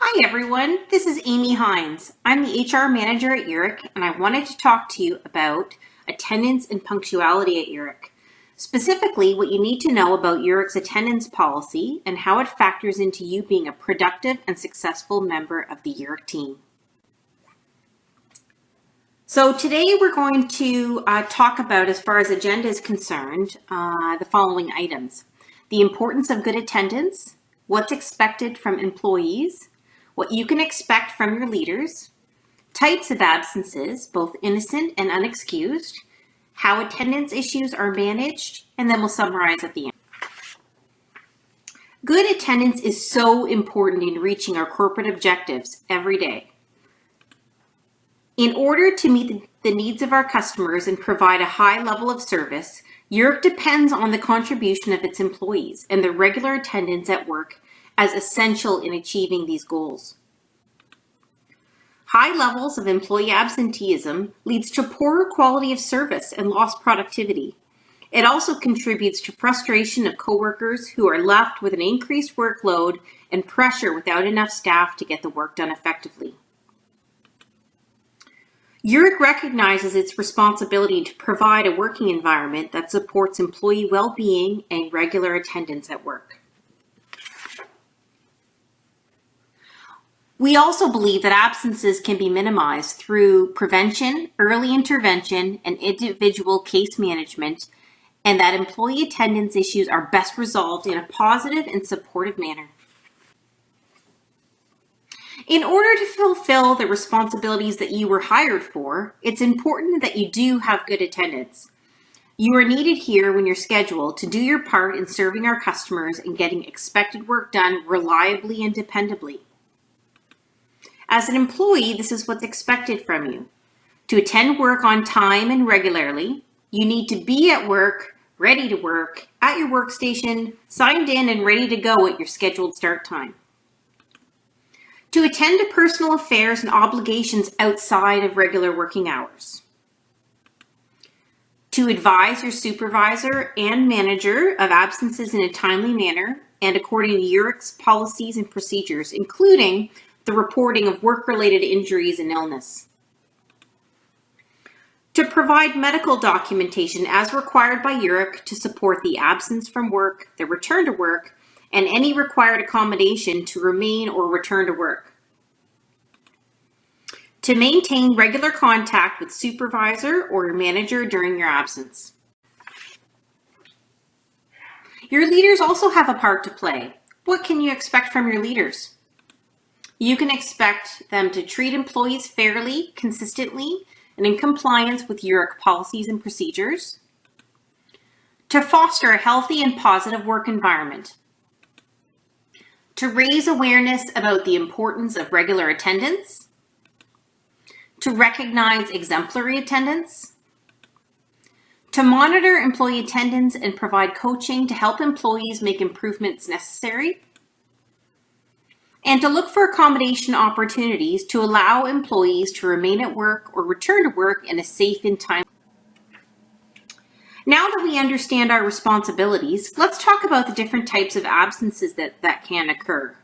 Hi everyone, this is Amy Hines. I'm the HR manager at Yurek, and I wanted to talk to you about attendance and punctuality at Yurek. Specifically, what you need to know about Yurek's attendance policy and how it factors into you being a productive and successful member of the Yurek team. So today we're going to talk about, as far as agenda is concerned, the following items. The importance of good attendance, what's expected from employees, what you can expect from your leaders, types of absences, both innocent and unexcused, how attendance issues are managed, and then we'll summarize at the end. Good attendance is so important in reaching our corporate objectives every day. In order to meet the needs of our customers and provide a high level of service, Yurek depends on the contribution of its employees and their regular attendance at work as essential in achieving these goals. High levels of employee absenteeism leads to poorer quality of service and lost productivity. It also contributes to frustration of coworkers who are left with an increased workload and pressure without enough staff to get the work done effectively. Yurek recognizes its responsibility to provide a working environment that supports employee well-being and regular attendance at work. We also believe that absences can be minimized through prevention, early intervention, and individual case management, and that employee attendance issues are best resolved in a positive and supportive manner. In order to fulfill the responsibilities that you were hired for, it's important that you do have good attendance. You are needed here when you're scheduled to do your part in serving our customers and getting expected work done reliably and dependably. As an employee, this is what's expected from you. To attend work on time and regularly, you need to be at work, ready to work, at your workstation, signed in and ready to go at your scheduled start time. To attend to personal affairs and obligations outside of regular working hours. To advise your supervisor and manager of absences in a timely manner and according to Yurek's policies and procedures, including the reporting of work-related injuries and illness. To provide medical documentation as required by Yurek to support the absence from work, the return to work, and any required accommodation to remain or return to work. To maintain regular contact with supervisor or your manager during your absence. Your leaders also have a part to play. What can you expect from your leaders? You can expect them to treat employees fairly, consistently, and in compliance with Yurek policies and procedures. To foster a healthy and positive work environment. To raise awareness about the importance of regular attendance. To recognize exemplary attendance. To monitor employee attendance and provide coaching to help employees make improvements necessary. And to look for accommodation opportunities to allow employees to remain at work or return to work in a safe and timely manner. Now that we understand our responsibilities, let's talk about the different types of absences that can occur.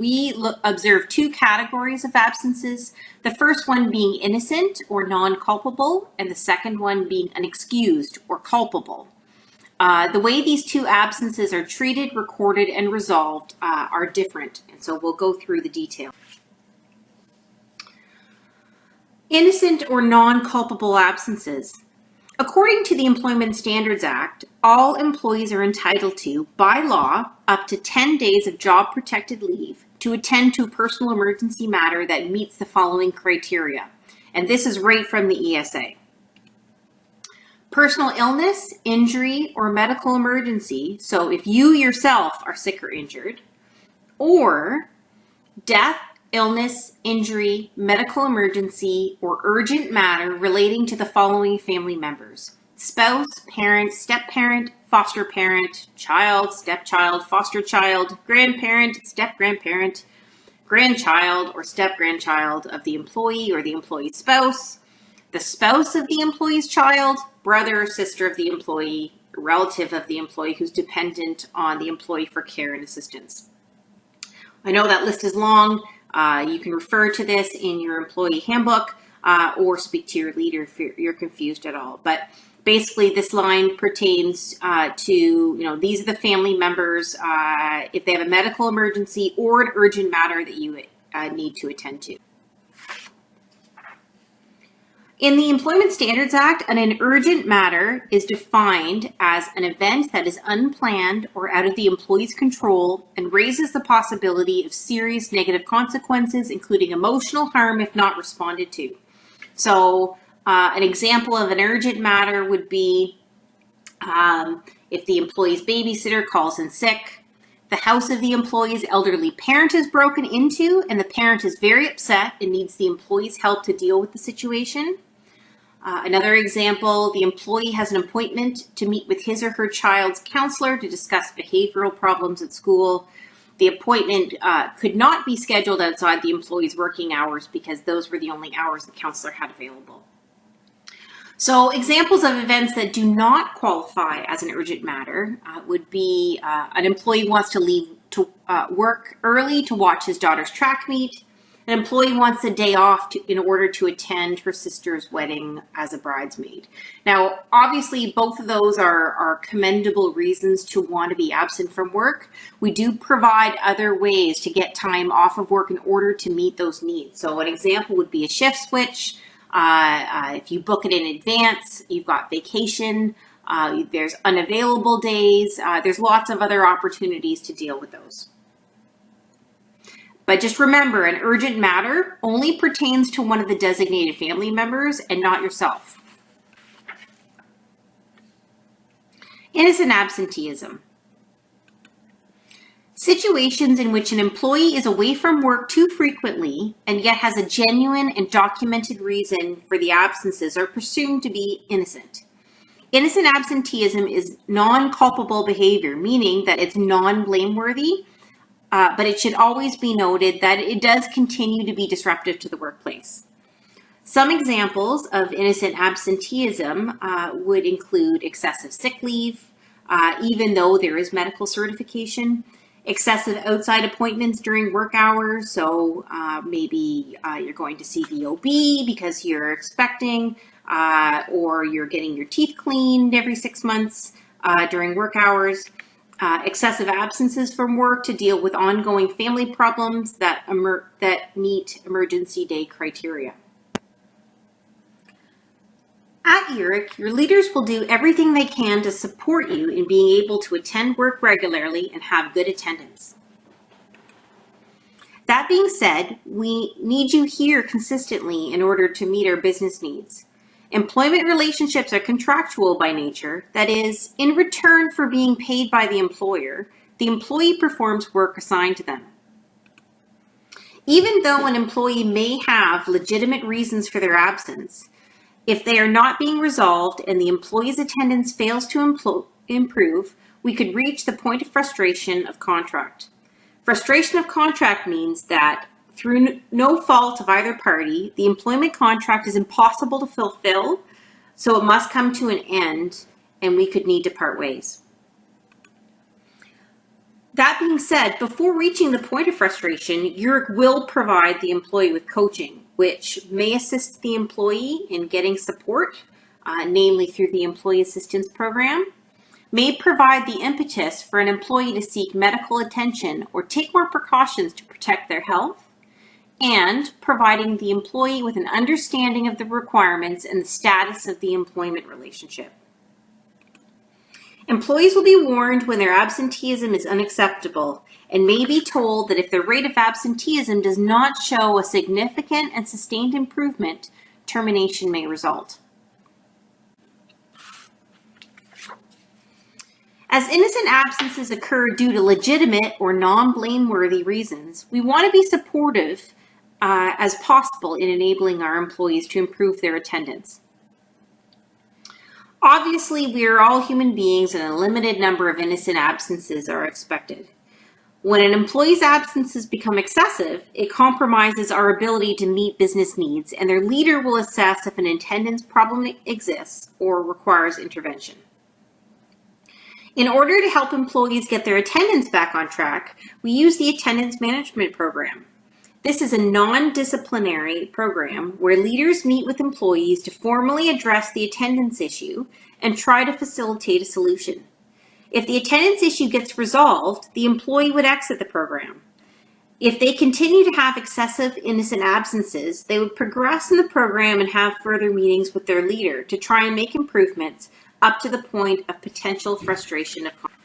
We observe two categories of absences, the first one being innocent or non-culpable, and the second one being unexcused or culpable. The way these two absences are treated, recorded, and resolved are different, and so we'll go through the detail. Innocent or non-culpable absences. According to the Employment Standards Act, all employees are entitled to, by law, up to 10 days of job-protected leave to attend to a personal emergency matter that meets the following criteria, and this is right from the ESA. Personal illness, injury, or medical emergency, so if you yourself are sick or injured, or death, illness, injury, medical emergency, or urgent matter relating to the following family members: spouse, parent, step-parent, foster parent, child, stepchild, foster child, grandparent, step-grandparent, grandchild, or step-grandchild of the employee or the employee's spouse, the spouse of the employee's child, brother or sister of the employee, relative of the employee who's dependent on the employee for care and assistance. I know that list is long. You can refer to this in your employee handbook or speak to your leader if you're confused at all. But basically, this line pertains to, these are the family members if they have a medical emergency or an urgent matter that you need to attend to. In the Employment Standards Act, an urgent matter is defined as an event that is unplanned or out of the employee's control and raises the possibility of serious negative consequences, including emotional harm if not responded to. So an example of an urgent matter would be if the employee's babysitter calls in sick, the house of the employee's elderly parent is broken into, and the parent is very upset and needs the employee's help to deal with the situation. Another example, the employee has an appointment to meet with his or her child's counselor to discuss behavioral problems at school. The appointment could not be scheduled outside the employee's working hours because those were the only hours the counselor had available. So examples of events that do not qualify as an urgent matter would be an employee wants to leave to work early to watch his daughter's track meet. An employee wants a day off in order to attend her sister's wedding as a bridesmaid. Now, obviously, both of those are commendable reasons to want to be absent from work. We do provide other ways to get time off of work in order to meet those needs. So an example would be a shift switch. If you book it in advance, you've got vacation, there's unavailable days, there's lots of other opportunities to deal with those. But just remember, an urgent matter only pertains to one of the designated family members and not yourself. Innocent absenteeism. Situations in which an employee is away from work too frequently and yet has a genuine and documented reason for the absences are presumed to be innocent. Innocent absenteeism is non-culpable behavior, meaning that it's non-blameworthy, but it should always be noted that it does continue to be disruptive to the workplace. Some examples of innocent absenteeism would include excessive sick leave, even though there is medical certification, excessive outside appointments during work hours. So maybe you're going to see the OB because you're expecting, or you're getting your teeth cleaned every 6 months during work hours. Excessive absences from work to deal with ongoing family problems that meet emergency day criteria. At Yurek, your leaders will do everything they can to support you in being able to attend work regularly and have good attendance. That being said, we need you here consistently in order to meet our business needs. Employment relationships are contractual by nature. That is, in return for being paid by the employee performs work assigned to them. Even though an employee may have legitimate reasons for their absence, if they are not being resolved and the employee's attendance fails to improve, we could reach the point of frustration of contract. Frustration of contract means that through no fault of either party, the employment contract is impossible to fulfill, so it must come to an end and we could need to part ways. That being said, before reaching the point of frustration, Yurek will provide the employee with coaching, which may assist the employee in getting support, namely through the Employee Assistance Program, may provide the impetus for an employee to seek medical attention or take more precautions to protect their health, and providing the employee with an understanding of the requirements and the status of the employment relationship. Employees will be warned when their absenteeism is unacceptable and may be told that if their rate of absenteeism does not show a significant and sustained improvement, termination may result. As innocent absences occur due to legitimate or non-blameworthy reasons, we want to be supportive as possible in enabling our employees to improve their attendance. Obviously, we are all human beings and a limited number of innocent absences are expected. When an employee's absences become excessive, it compromises our ability to meet business needs, and their leader will assess if an attendance problem exists or requires intervention. In order to help employees get their attendance back on track, we use the attendance management program. This is a non-disciplinary program where leaders meet with employees to formally address the attendance issue and try to facilitate a solution. If the attendance issue gets resolved, the employee would exit the program. If they continue to have excessive innocent absences, they would progress in the program and have further meetings with their leader to try and make improvements up to the point of potential frustration of conflict.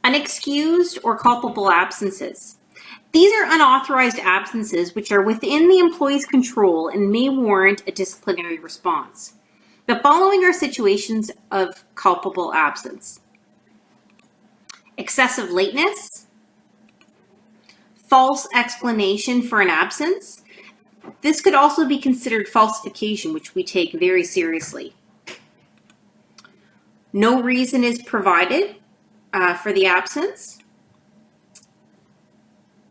Unexcused or culpable absences. These are unauthorized absences which are within the employee's control and may warrant a disciplinary response. The following are situations of culpable absence: excessive lateness, false explanation for an absence. This could also be considered falsification, which we take very seriously. No reason is provided for the absence.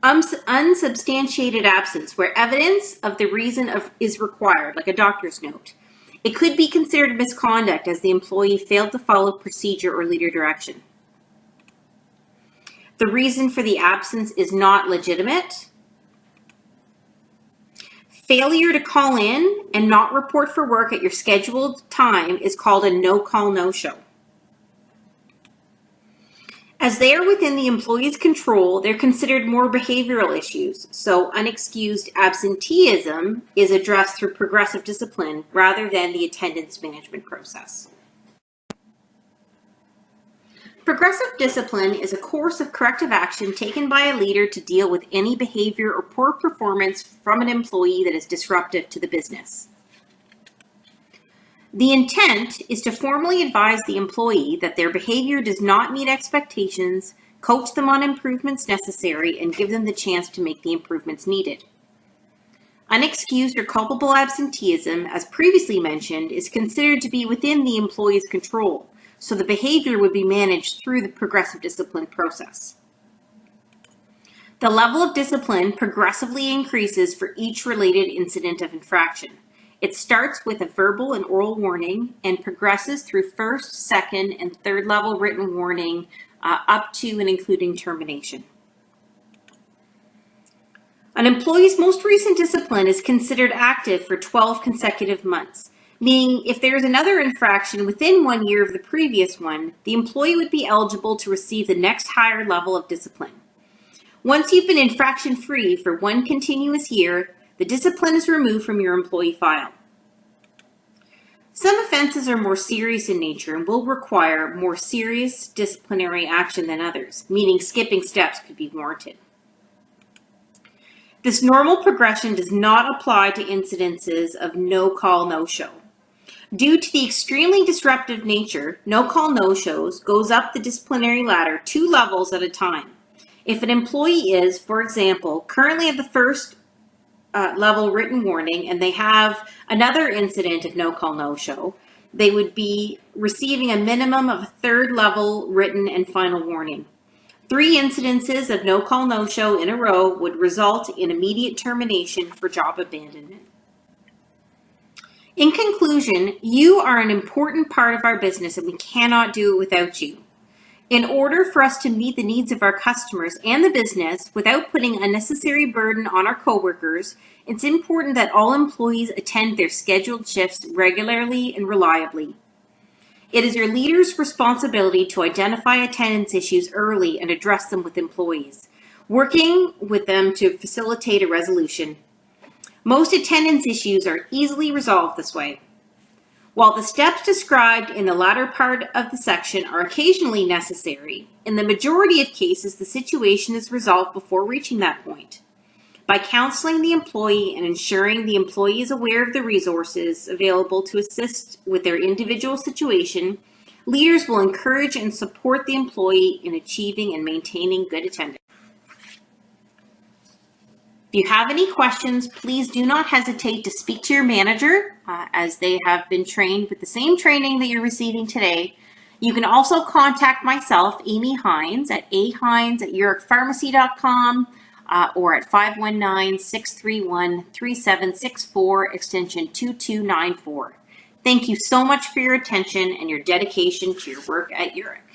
Unsubstantiated absence, where evidence of the reason is required, like a doctor's note. It could be considered misconduct as the employee failed to follow procedure or leader direction. The reason for the absence is not legitimate. Failure to call in and not report for work at your scheduled time is called a no-call, no-show. As they are within the employee's control, they're considered more behavioral issues, so unexcused absenteeism is addressed through progressive discipline rather than the attendance management process. Progressive discipline is a course of corrective action taken by a leader to deal with any behavior or poor performance from an employee that is disruptive to the business. The intent is to formally advise the employee that their behavior does not meet expectations, coach them on improvements necessary, and give them the chance to make the improvements needed. Unexcused or culpable absenteeism, as previously mentioned, is considered to be within the employee's control, so the behavior would be managed through the progressive discipline process. The level of discipline progressively increases for each related incident of infraction. It starts with a verbal and oral warning and progresses through first, second, and third level written warning up to and including termination. An employee's most recent discipline is considered active for 12 consecutive months, meaning if there is another infraction within 1 year of the previous one, the employee would be eligible to receive the next higher level of discipline. Once you've been infraction-free for 1 continuous year, the discipline is removed from your employee file. Some offenses are more serious in nature and will require more serious disciplinary action than others, meaning skipping steps could be warranted. This normal progression does not apply to incidences of no-call, no-show. Due to the extremely disruptive nature, no-call, no-shows goes up the disciplinary ladder 2 levels at a time. If an employee is, for example, currently at the first level written warning and they have another incident of no-call, no-show, they would be receiving a minimum of a 3rd level written and final warning. 3 incidences of no-call, no-show in a row would result in immediate termination for job abandonment. In conclusion, you are an important part of our business and we cannot do it without you. In order for us to meet the needs of our customers and the business without putting unnecessary burden on our coworkers, it's important that all employees attend their scheduled shifts regularly and reliably. It is your leader's responsibility to identify attendance issues early and address them with employees, working with them to facilitate a resolution. Most attendance issues are easily resolved this way. While the steps described in the latter part of the section are occasionally necessary, in the majority of cases the situation is resolved before reaching that point. By counseling the employee and ensuring the employee is aware of the resources available to assist with their individual situation, leaders will encourage and support the employee in achieving and maintaining good attendance. If you have any questions, please do not hesitate to speak to your manager as they have been trained with the same training that you're receiving today. You can also contact myself, Amy Hines, at ahines@yurekpharmacy.com or at 519-631-3764, extension 2294. Thank you so much for your attention and your dedication to your work at Yurek.